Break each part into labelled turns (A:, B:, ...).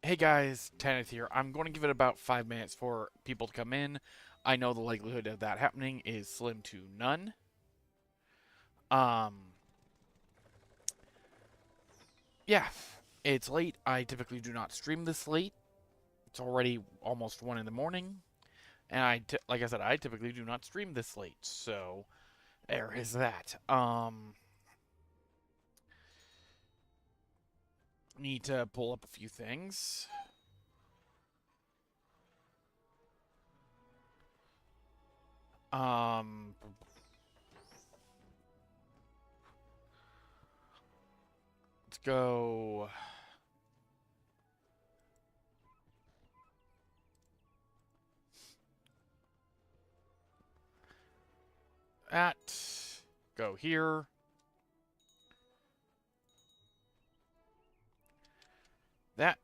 A: Hey guys, Tanetth here. I'm going to give it about 5 minutes for people to come in. I know the likelihood of that happening is slim to none. Um, yeah, it's late. I typically do not stream this late. It's already almost 1 in the morning. And like I said, I typically do not stream this late. So, there is that. Need to pull up a few things. Um, let's go. Go here. That.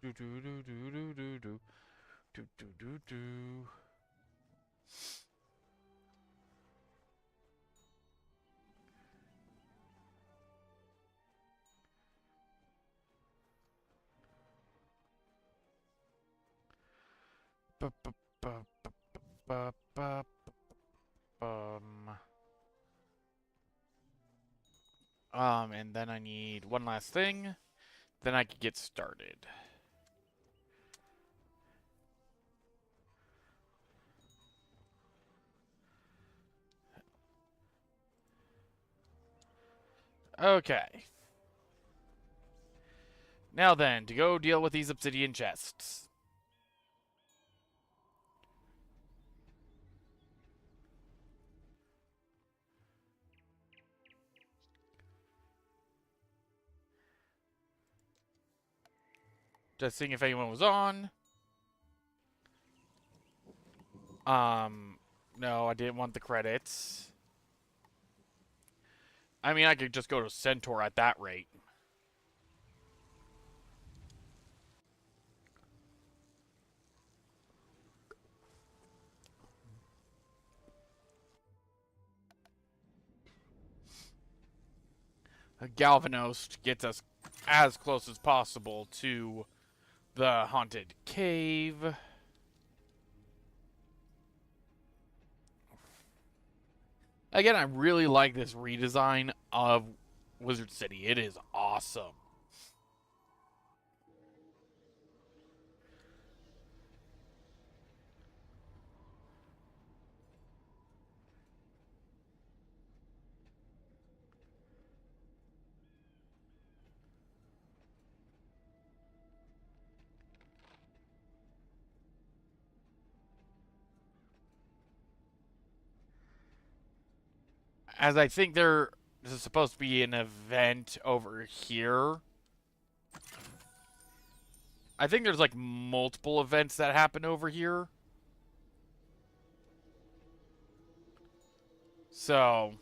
A: Do do do do do do do do do do do. Bu- bu- bu- bu- bu- bu- bum. And then I need one last thing. Then I can get started. Okay. Now then, to go deal with these obsidian chests. Just seeing if anyone was on. No, I didn't want the credits. I mean, I could just go to Centaur at that rate. A Galvanost gets us as close as possible to the haunted cave. Again, I really like this redesign of Wizard City. It is awesome. As I think there is supposed to be an event over here. I think there's like multiple events that happen over here. So,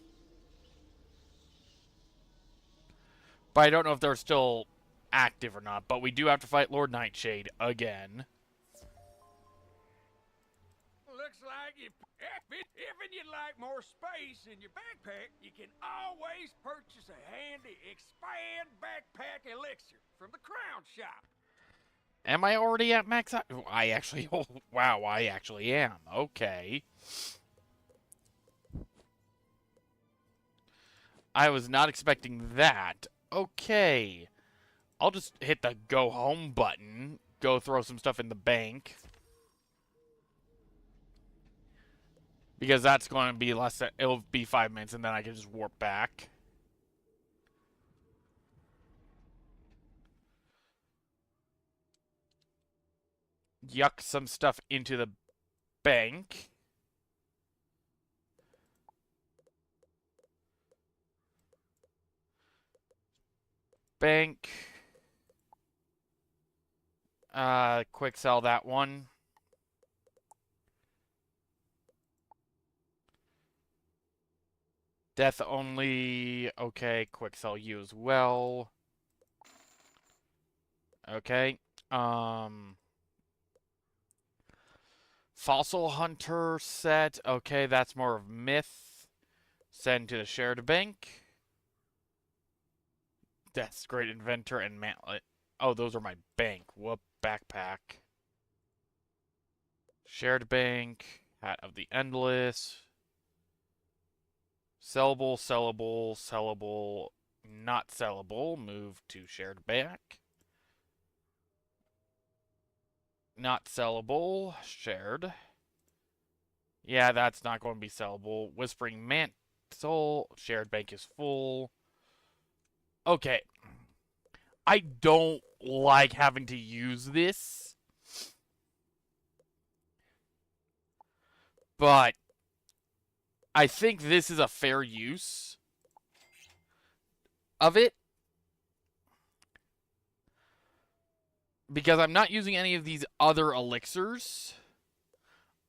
A: but I don't know if they're still active or not. But we do have to fight Lord Nightshade again.
B: Looks like if you'd like more space in your backpack, you can always purchase a handy expand backpack elixir from the Crown Shop.
A: Am I already at max? I actually, oh, wow, I actually am. Okay. I was not expecting that. Okay. I'll just hit the go home button. Go throw some stuff in the bank. Because that's going to be less than, it'll be 5 minutes and then I can just warp back. Yuck some stuff into the bank. Bank. Quick sell that one. Death only. Okay, quick sell you as well. Okay. Fossil Hunter set. Okay, that's more of myth. Send to the shared bank. Death's Great Inventor and Mantlet. Oh, those are my bank. Whoop, backpack. Shared bank. Hat of the Endless. Sellable, sellable, sellable, not sellable. Move to shared bank. Not sellable. Shared. Yeah, that's not going to be sellable. Whispering Mantle. Shared bank is full. Okay. I don't like having to use this. But I think this is a fair use of it. Because I'm not using any of these other elixirs.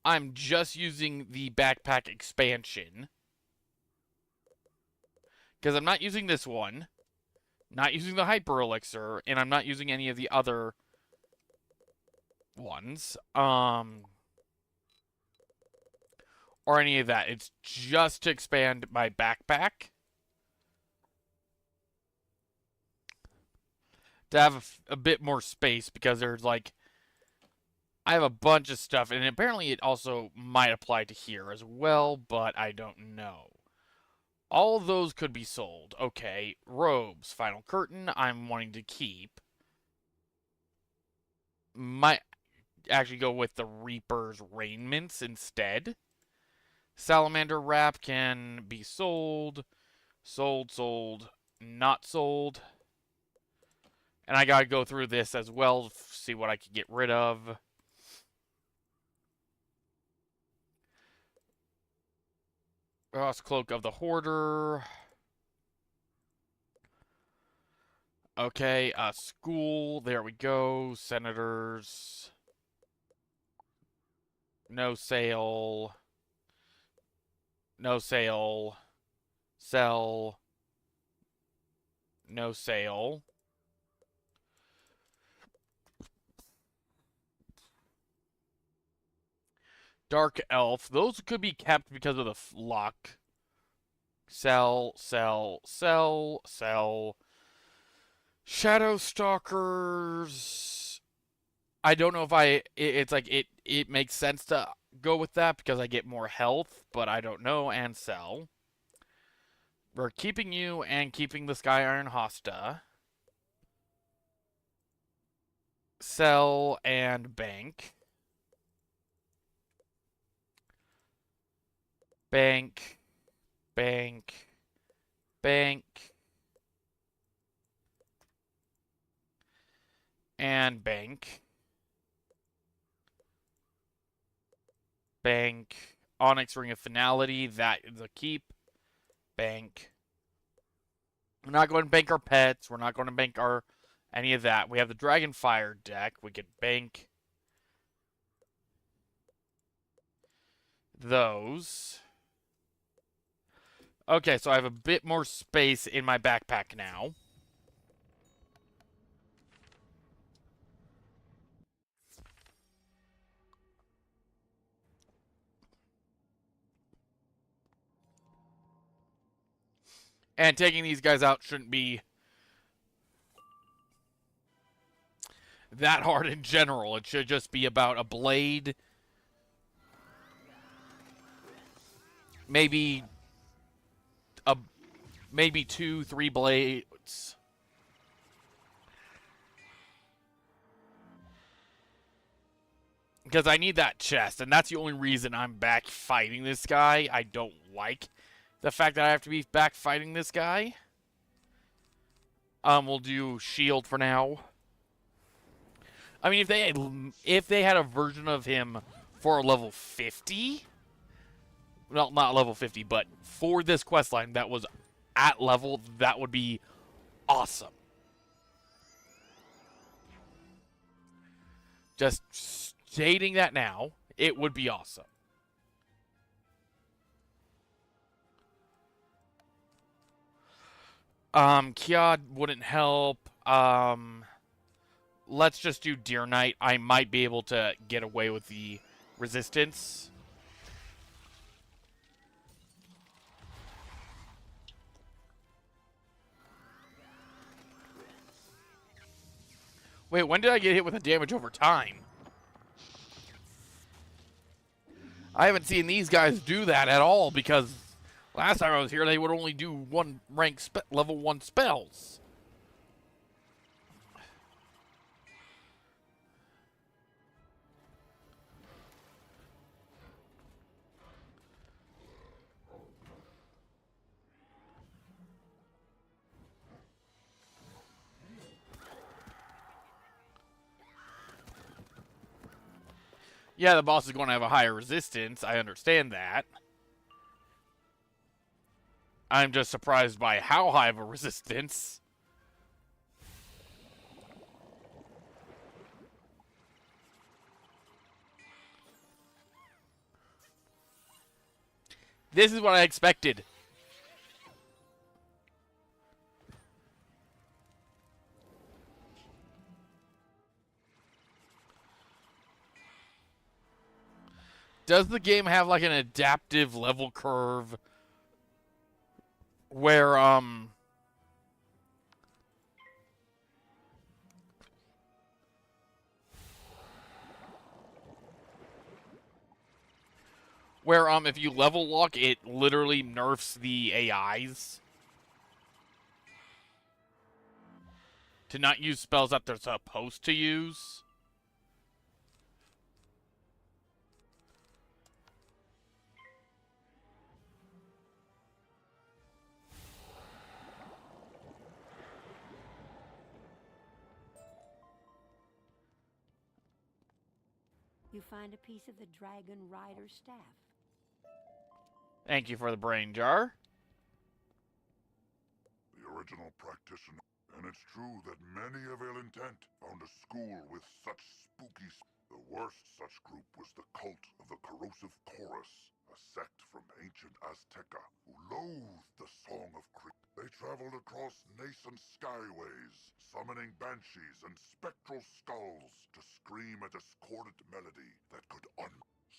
A: I'm just using the backpack expansion. Because I'm not using this one. Not using the hyper elixir. And I'm not using any of the other ones. Or any of that. It's just to expand my backpack. To have a bit more space. Because there's like... I have a bunch of stuff. And apparently it also might apply to here as well. But I don't know. All of those could be sold. Okay, robes, final curtain, I'm wanting to keep. Might actually go with the Reaper's raiments instead. Salamander wrap can be sold. Sold, sold, not sold. And I gotta go through this as well to see what I can get rid of. Ross Cloak of the Hoarder. Okay, school, there we go. Senators. No sale. No sale. Sell. No sale. Dark Elf. Those could be kept because of the luck. Sell, sell, sell, sell. Shadow Stalkers. I don't know if it's like it makes sense to go with that because I get more health, but I don't know. And sell. We're keeping you and keeping the Sky Iron Hosta. Sell and bank. Bank. Bank. Bank. And bank. Bank. Onyx Ring of Finality. That is a keep. Bank. We're not going to bank our pets. We're not going to bank our any of that. We have the Dragonspyre deck. We could bank those. Okay, so I have a bit more space in my backpack now. And taking these guys out shouldn't be that hard in general. It should just be about a blade. Maybe maybe 2-3 blades. Because I need that chest, and that's the only reason I'm back fighting this guy. I don't like the fact that I have to be back fighting this guy. We'll do shield for now. I mean, if they had a version of him for level 50, well, not level 50, but for this questline that was at level, that would be awesome. Just stating that now, it would be awesome. Kiad wouldn't help. Let's just do Deer Knight. I might be able to get away with the resistance. Wait, when did I get hit with the damage over time? I haven't seen these guys do that at all because last time I was here, they would only do one rank level 1 spells. Yeah, the boss is going to have a higher resistance. I understand that. I'm just surprised by how high of a resistance. This is what I expected. Does the game have like an adaptive level curve where if you level lock, it literally nerfs the AIs to not use spells that they're supposed to use?
C: You find a piece of the Dragon Rider's staff.
A: Thank you for the brain jar.
D: The original practitioner, and it's true that many of ill intent found a school with such spooky. The worst such group was the cult of the corrosive chorus, a sect from ancient Azteca who loathed the song of They traveled across nascent skyways, summoning banshees and spectral skulls to scream a discordant melody that could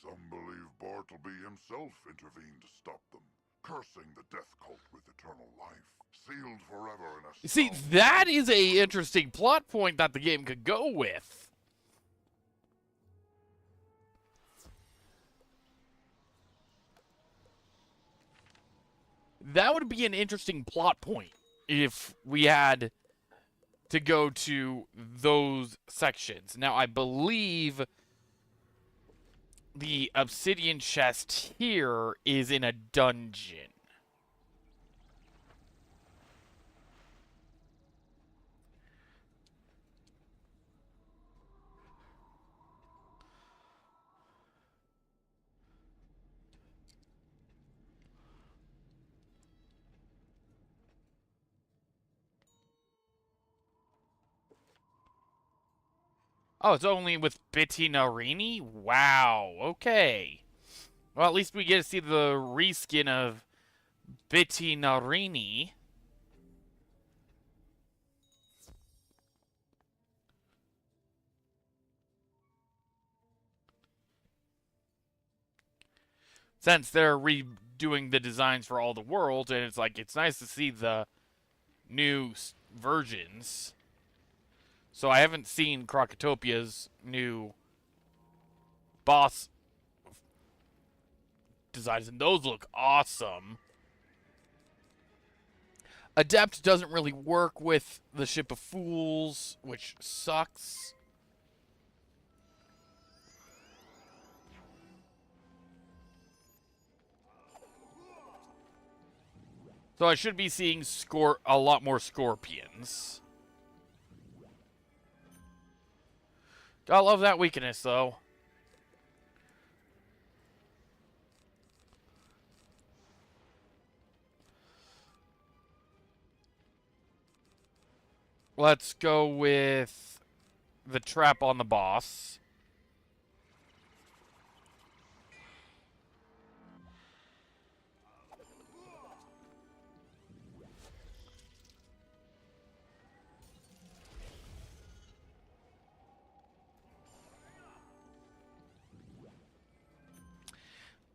D: Some believe Bartleby himself intervened to stop them, cursing the death cult with eternal life, sealed forever in a
A: See, that is a interesting plot point that the game could go with. That would be an interesting plot point if we had to go to those sections. Now, I believe the obsidian chest here is in a dungeon. Oh, it's only with Narini? Wow, okay. Well, at least we get to see the reskin of Narini. Since they're redoing the designs for all the worlds, and it's like, it's nice to see the new versions. So I haven't seen Krokotopia's new boss designs, and those look awesome. Adept doesn't really work with the Ship of Fools, which sucks. So I should be seeing a lot more scorpions. I love that weakness, though. Let's go with the trap on the boss.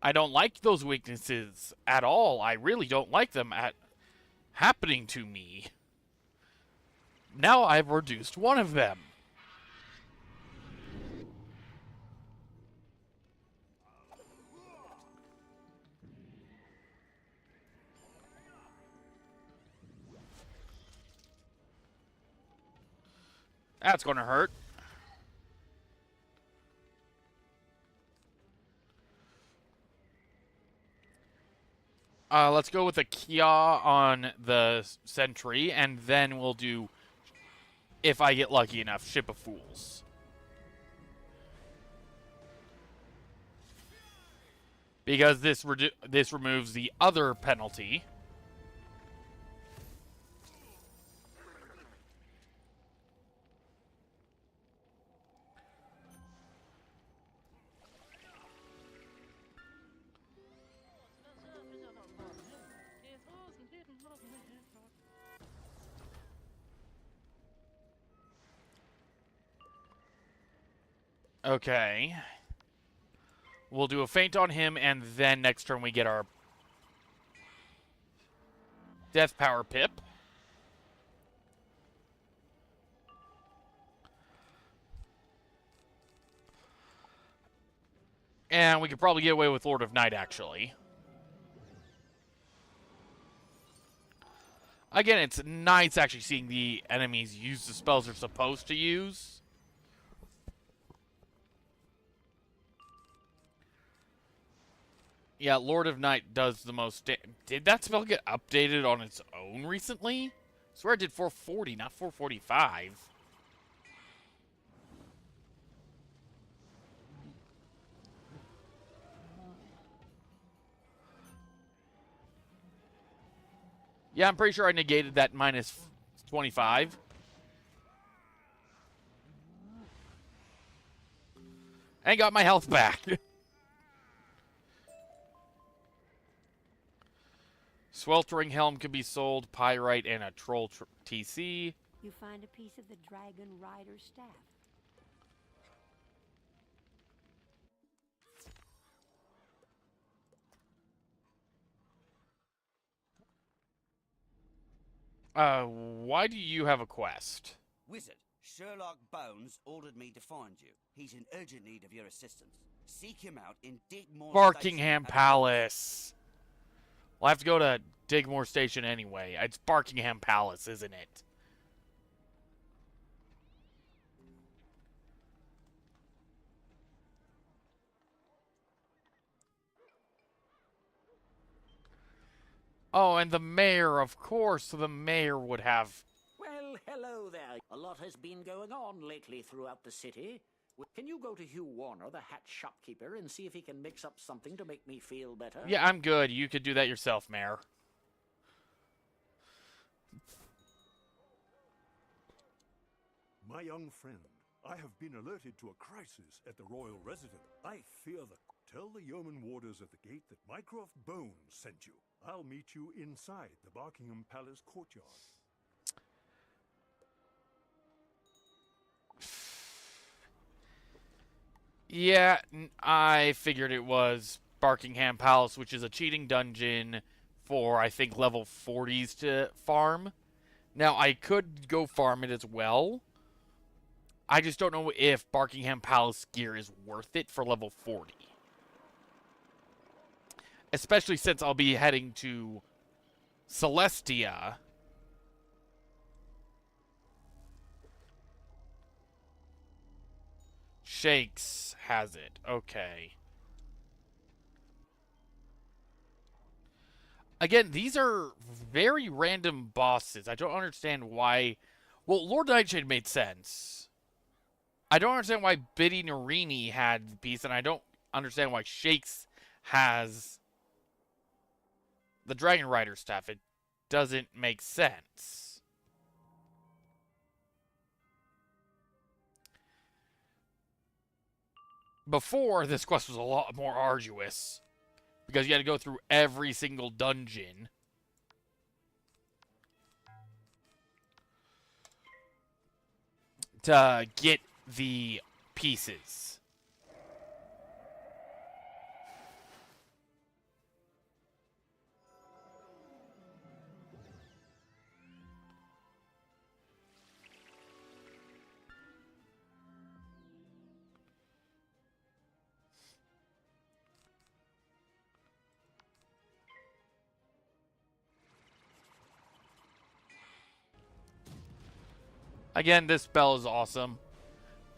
A: I don't like those weaknesses at all. I really don't like them at happening to me. Now I've reduced one of them. That's gonna hurt. Let's go with a Kia on the sentry, and then we'll do, if I get lucky enough, Ship of Fools. Because this removes the other penalty. Okay. We'll do a feint on him, and then next turn we get our Death Power Pip. And we could probably get away with Lord of Night, actually. Again, it's nice actually seeing the enemies use the spells they're supposed to use. Yeah, Lord of Night does the most. Did that spell get updated on its own recently? I swear it did 440, not 445. Yeah, I'm pretty sure I negated that minus 25. And got my health back. Sweltering Helm could be sold, Pyrite, and a Troll TC.
C: You find a piece of the Dragon Rider staff.
A: Why do you have a quest?
E: Wizard, Sherlock Bones ordered me to find you. He's in urgent need of your assistance. Seek him out in Digmore
A: Barkingham
E: Station.
A: Palace. We'll have to go to Digmore Station anyway. It's Barkingham Palace, isn't it? Oh, and the mayor, of course, the mayor would have...
F: Well, hello there. A lot has been going on lately throughout the city. Can you go to Hugh Warner, the hat shopkeeper, and see if he can mix up something to make me feel better?
A: Yeah, I'm good. You could do that yourself, Mayor.
G: My young friend, I have been alerted to a crisis at the royal residence. I fear the... Tell the yeoman warders at the gate that Mycroft Bones sent you. I'll meet you inside the Barkingham Palace courtyard.
A: Yeah, I figured it was Barkingham Palace, which is a cheating dungeon for, I think, level 40s to farm. Now, I could go farm it as well. I just don't know if Barkingham Palace gear is worth it for level 40. Especially since I'll be heading to Celestia. Shakes has it. Okay. Again, these are very random bosses. I don't understand why... Well, Lord Nightshade made sense. I don't understand why Biddy Narini had the piece, and I don't understand why Shakes has the Dragon Rider stuff. It doesn't make sense. Before, this quest was a lot more arduous, because you had to go through every single dungeon. To get the pieces. Again, this spell is awesome.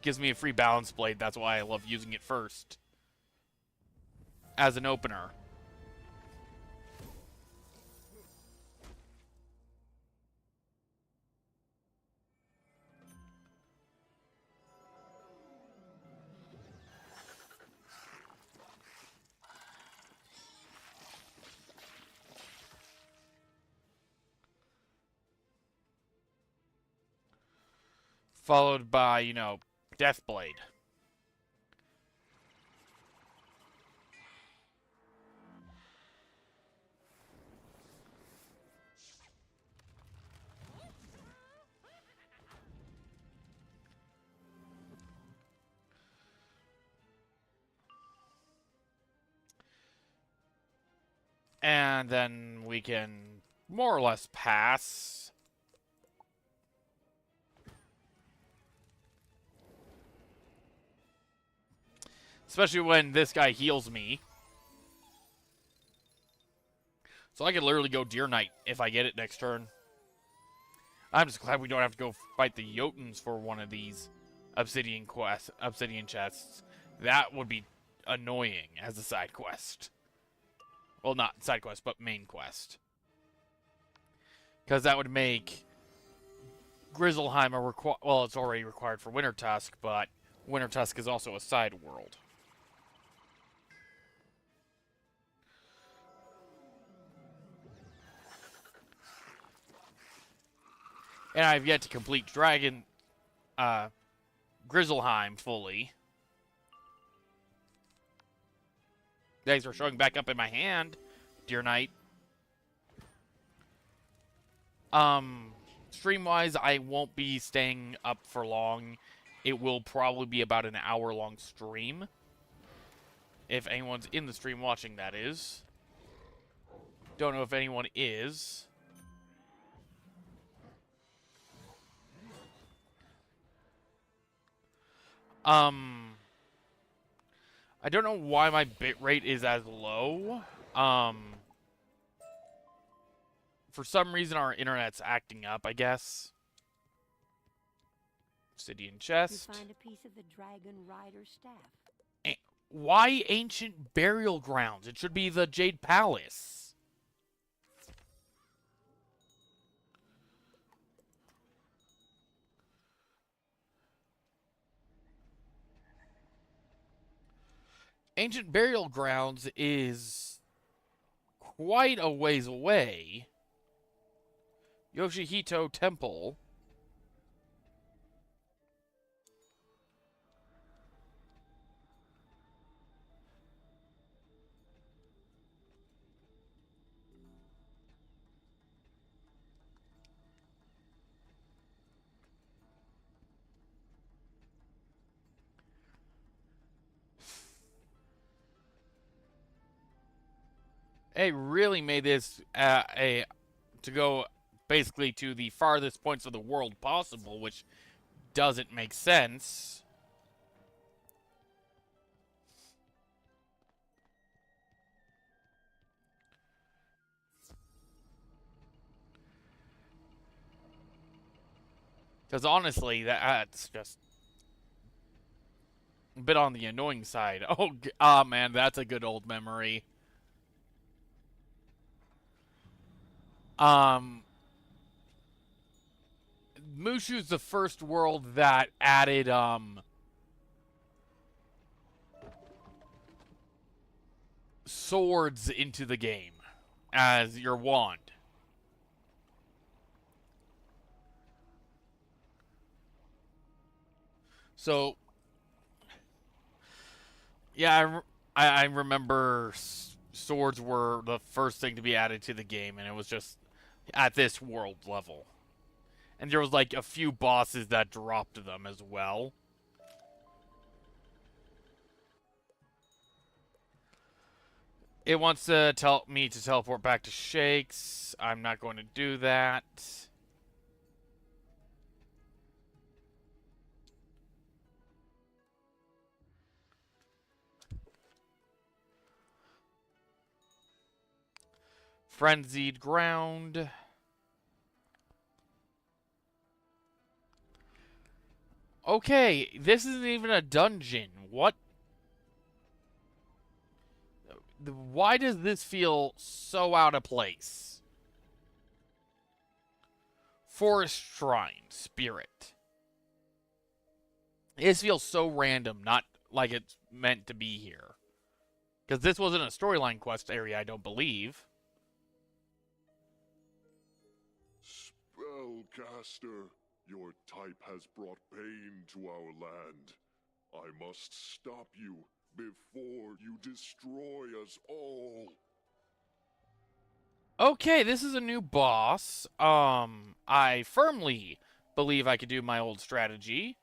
A: Gives me a free balance blade. That's why I love using it first. As an opener. Followed by, you know, Death Blade. And then we can more or less pass. Especially when this guy heals me. So I could literally go Deer Knight if I get it next turn. I'm just glad we don't have to go fight the Jotuns for one of these obsidian chests. That would be annoying as a side quest. Well, not side quest, but main quest. Because that would make Grizzleheim a well, it's already required for Wintertusk, but Wintertusk is also a side world. And I've yet to complete Grizzleheim fully. Thanks for showing back up in my hand, Dear Knight. Stream-wise, I won't be staying up for long. It will probably be about an hour-long stream. If anyone's in the stream watching, that is. Don't know if anyone is. I don't know why my bitrate is as low. For some reason, our internet's acting up, I guess. Obsidian chest.
C: You find a piece of the Dragon Rider staff.
A: Why Ancient Burial Grounds? It should be the Jade Palace. Ancient Burial Grounds is quite a ways away. Yoshihito Temple. It really made this to go basically to the farthest points of the world possible, which doesn't make sense. Because honestly, that's just a bit on the annoying side. Oh, man, that's a good old memory. Mushu's the first world that added, swords into the game as your wand. So, yeah, I remember swords were the first thing to be added to the game, and it was just at this world level. And there was like a few bosses that dropped them as well. It wants to tell me to teleport back to Shakes. I'm not going to do that. Frenzied Ground. Okay, this isn't even a dungeon. What? Why does this feel so out of place? Forest Shrine, Spirit. This feels so random, not like it's meant to be here. Because this wasn't a storyline quest area, I don't believe.
D: Spellcaster, your type has brought pain to our land. I must stop you before you destroy us all.
A: Okay, this is a new boss. I firmly believe I could do my old strategy.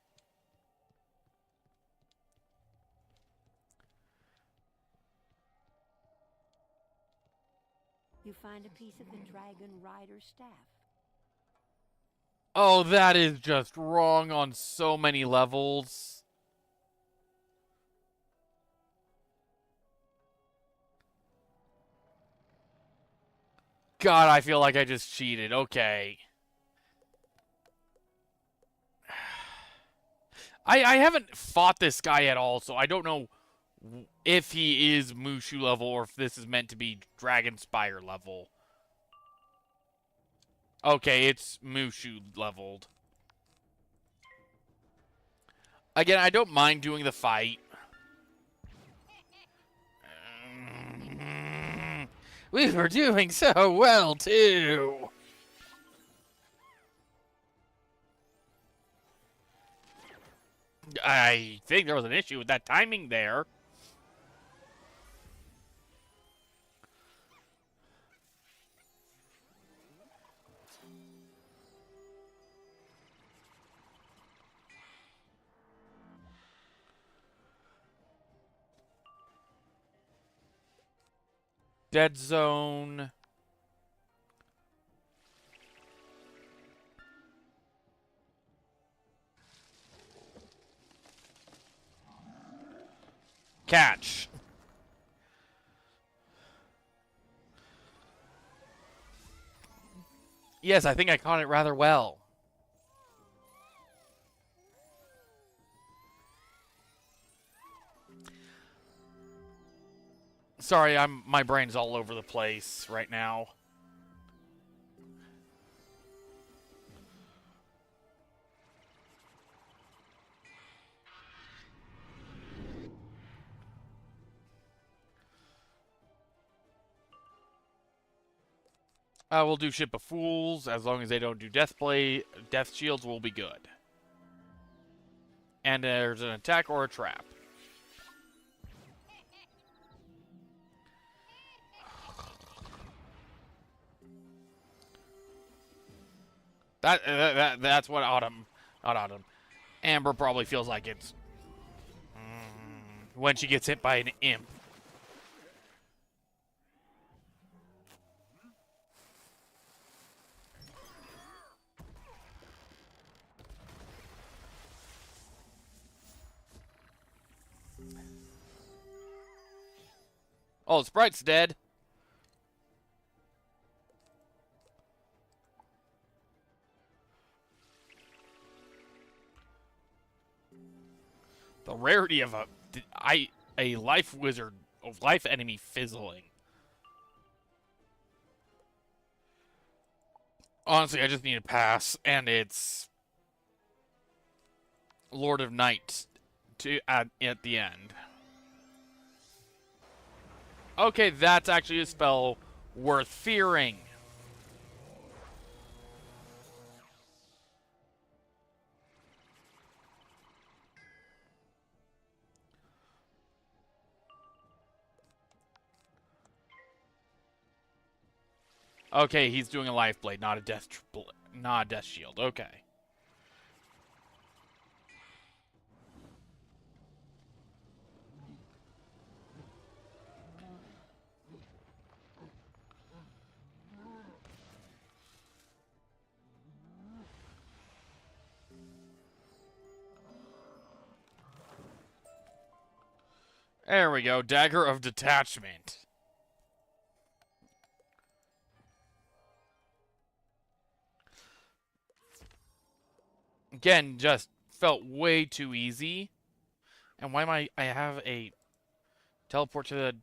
C: You find a piece of the Dragon Rider staff.
A: Oh, that is just wrong on so many levels. God, I feel like I just cheated. Okay. I haven't fought this guy at all, so I don't know if he is Mushu level or if this is meant to be Dragonspyre level. Okay, it's Mushu leveled. Again, I don't mind doing the fight. We were doing so well, too. I think there was an issue with that timing there. Dead zone. Catch. Yes, I think I caught it rather well. Sorry, my brain's all over the place right now. We'll do Ship of Fools. As long as they don't do Death Shields will be good. And there's an attack or a trap. That's what not Autumn. Amber probably feels like it's when she gets hit by an imp. Oh, the sprite's dead. The rarity of a life wizard of life enemy fizzling. Honestly, I just need a pass, and it's Lord of Night at the end. Okay, that's actually a spell worth fearing. Okay, he's doing a life blade, not a death shield. Okay. There we go, Dagger of Detachment. Again, just felt way too easy. And why am I have a teleport to the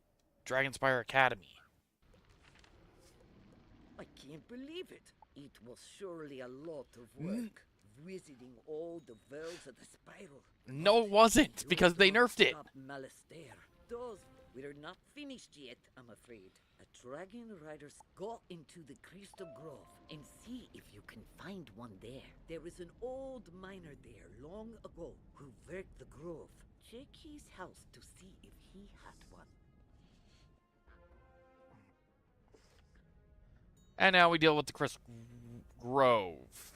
A: Dragonspyre Academy?
H: I can't believe it. It was surely a lot of work, visiting all the worlds of the spiral.
A: No, it wasn't, because they nerfed it.
H: Those, we're not finished yet, I'm afraid. A dragon riders go into the Crystal Grove and see if you can find one there. There is an old miner there long ago who worked the grove. Check his house to see if he had one.
A: And now we deal with the Crystal Grove.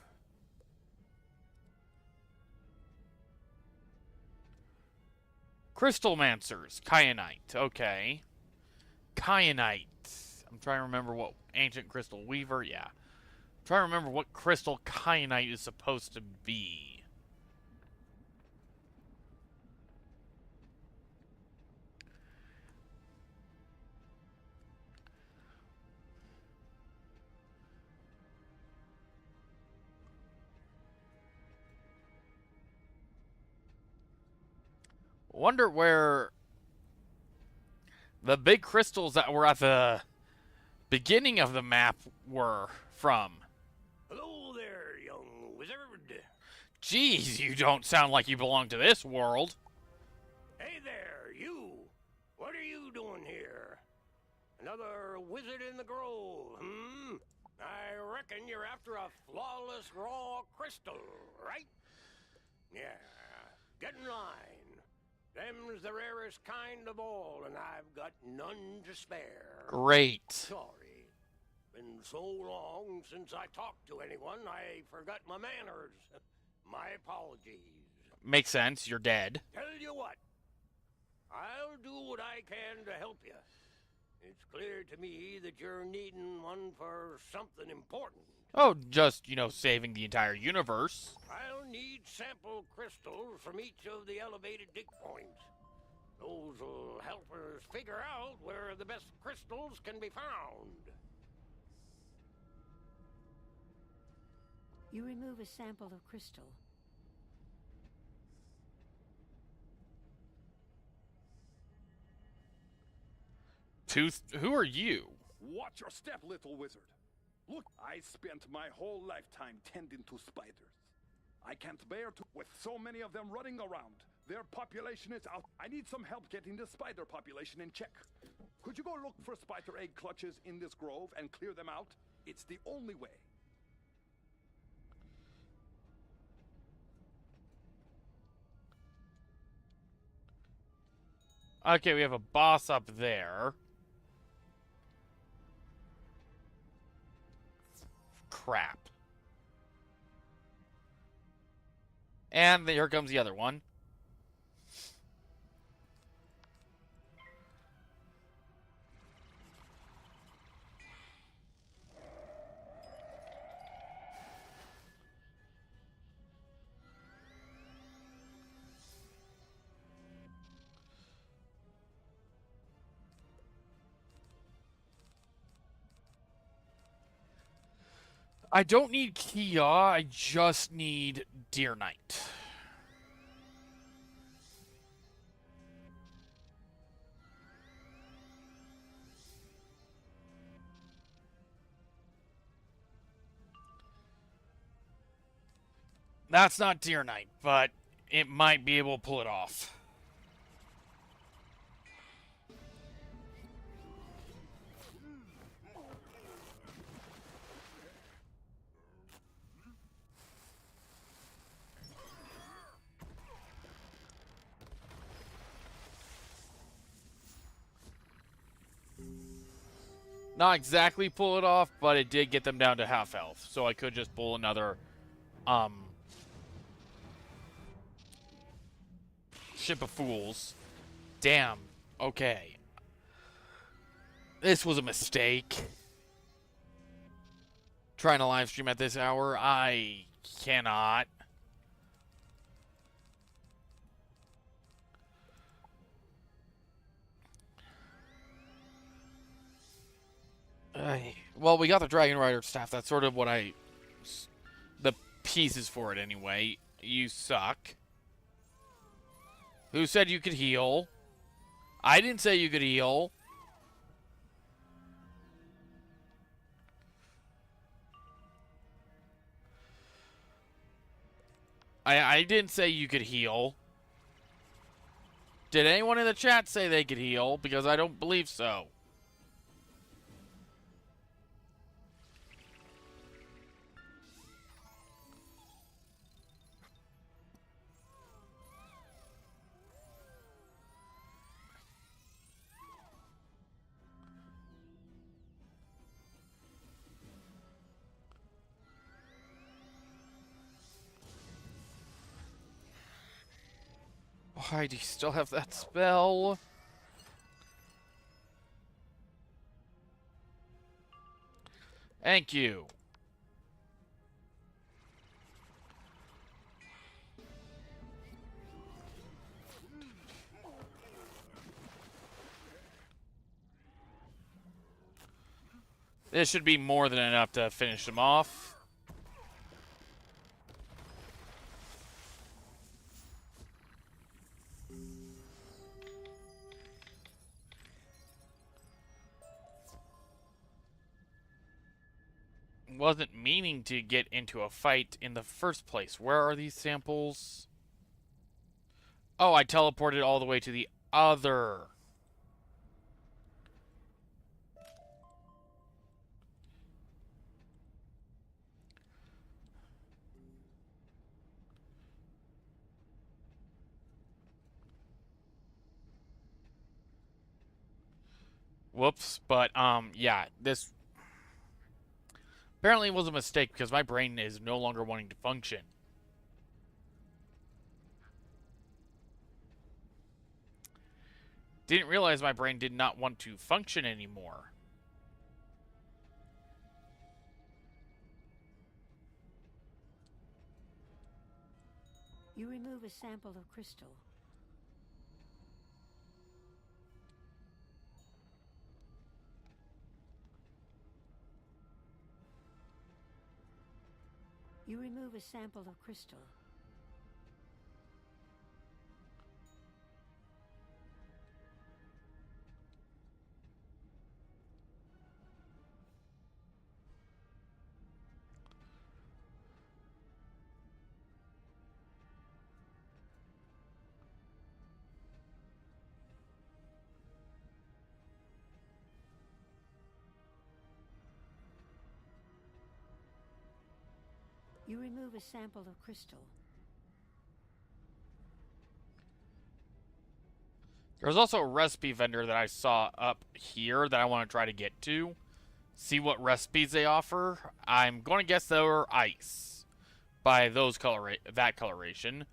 A: Crystalmancers. Kyanite. Okay. Kyanite. I'm trying to remember what Ancient Crystal Weaver. Yeah. I'm trying to remember what Crystal Kyanite is supposed to be. Wonder where the big crystals that were at the beginning of the map were from.
B: Hello there, young wizard.
A: Jeez, you don't sound like you belong to this world.
B: Hey there, you. What are you doing here? Another wizard in the grove, hmm? I reckon you're after a flawless raw crystal, right? Yeah. Get in line. Them's the rarest kind of all, and I've got none to spare.
A: Great.
B: Sorry. Been so long since I talked to anyone, I forgot my manners. My apologies.
A: Makes sense. You're dead.
B: Tell you what. I'll do what I can to help you. It's clear to me that you're needing one for something important.
A: Oh, just, saving the entire universe.
B: I'll need sample crystals from each of the elevated dig points. Those will help us figure out where the best crystals can be found.
C: You remove a sample of crystal.
A: Who are you?
I: Watch your step, little wizard. Look, I spent my whole lifetime tending to spiders. I can't bear to, with so many of them running around. Their population is out. I need some help getting the spider population in check. Could you go look for spider egg clutches in this grove and clear them out? It's the only way.
A: Okay, we have a boss up there. Crap. And here comes the other one. I don't need Kia, I just need Deer Knight. That's not Deer Knight, but it might be able to pull it off. Not exactly pull it off, but it did get them down to half health. So I could just pull another Ship of Fools. Damn. Okay. This was a mistake. Trying to live stream at this hour. I cannot. Well, we got the Dragon Rider staff. That's sort of what the pieces for it anyway. You suck. Who said you could heal? I didn't say you could heal. I didn't say you could heal. Did anyone in the chat say they could heal? Because I don't believe so. Why do you still have that spell? Thank you. This should be more than enough to finish them off. Wasn't meaning to get into a fight in the first place. Where are these samples? Oh, I teleported all the way to the other. Whoops, but yeah, this apparently was a mistake because my brain is no longer wanting to function. Didn't realize my brain did not want to function anymore.
C: You remove a sample of crystal. You remove a sample of crystal. You remove a sample of crystal.
A: There's also a recipe vendor that I saw up here that I want to try to get to. See what recipes they offer. I'm going to guess they were ice. By those that coloration.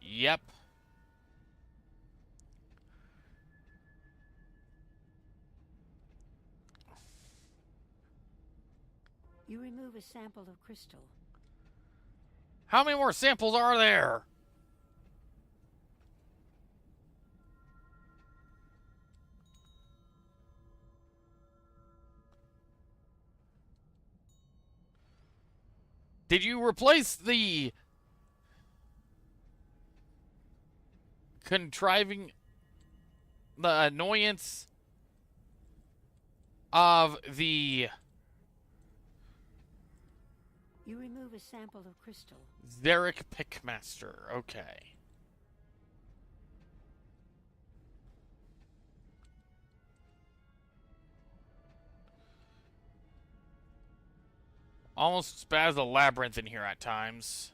A: Yep.
C: You remove a sample of crystal.
A: How many more samples are there? Did you replace the contriving the annoyance of the
C: You remove a sample of crystal.
A: Xeric Pickmaster? Okay. Almost as bad as a labyrinth in here at times.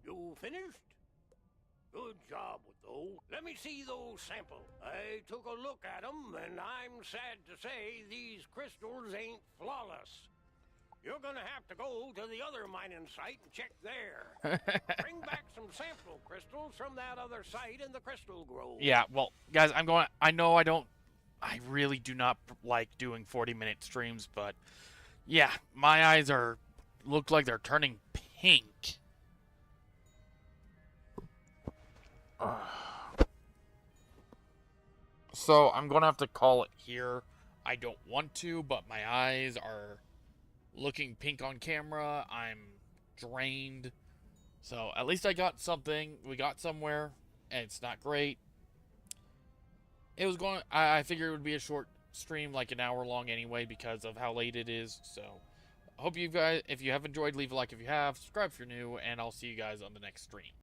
B: You finished? Good job with those. Let me see those samples. I took a look at them, and I'm sad to say these crystals ain't flawless. You're gonna have to go to the other mining site and check there. Bring back some sample crystals from that other site in the crystal grove.
A: Yeah, well, guys, I really do not like doing 40-minute streams, but yeah, my eyes look like they're turning pink. So I'm going to have to call it here. I don't want to, but my eyes are looking pink on camera. I'm drained. So at least I got something. We got somewhere, and it's not great. It was going. I figured it would be a short stream, like an hour long anyway, because of how late it is. So I hope you guys, if you have enjoyed, leave a like if you have, subscribe if you're new, and I'll see you guys on the next stream.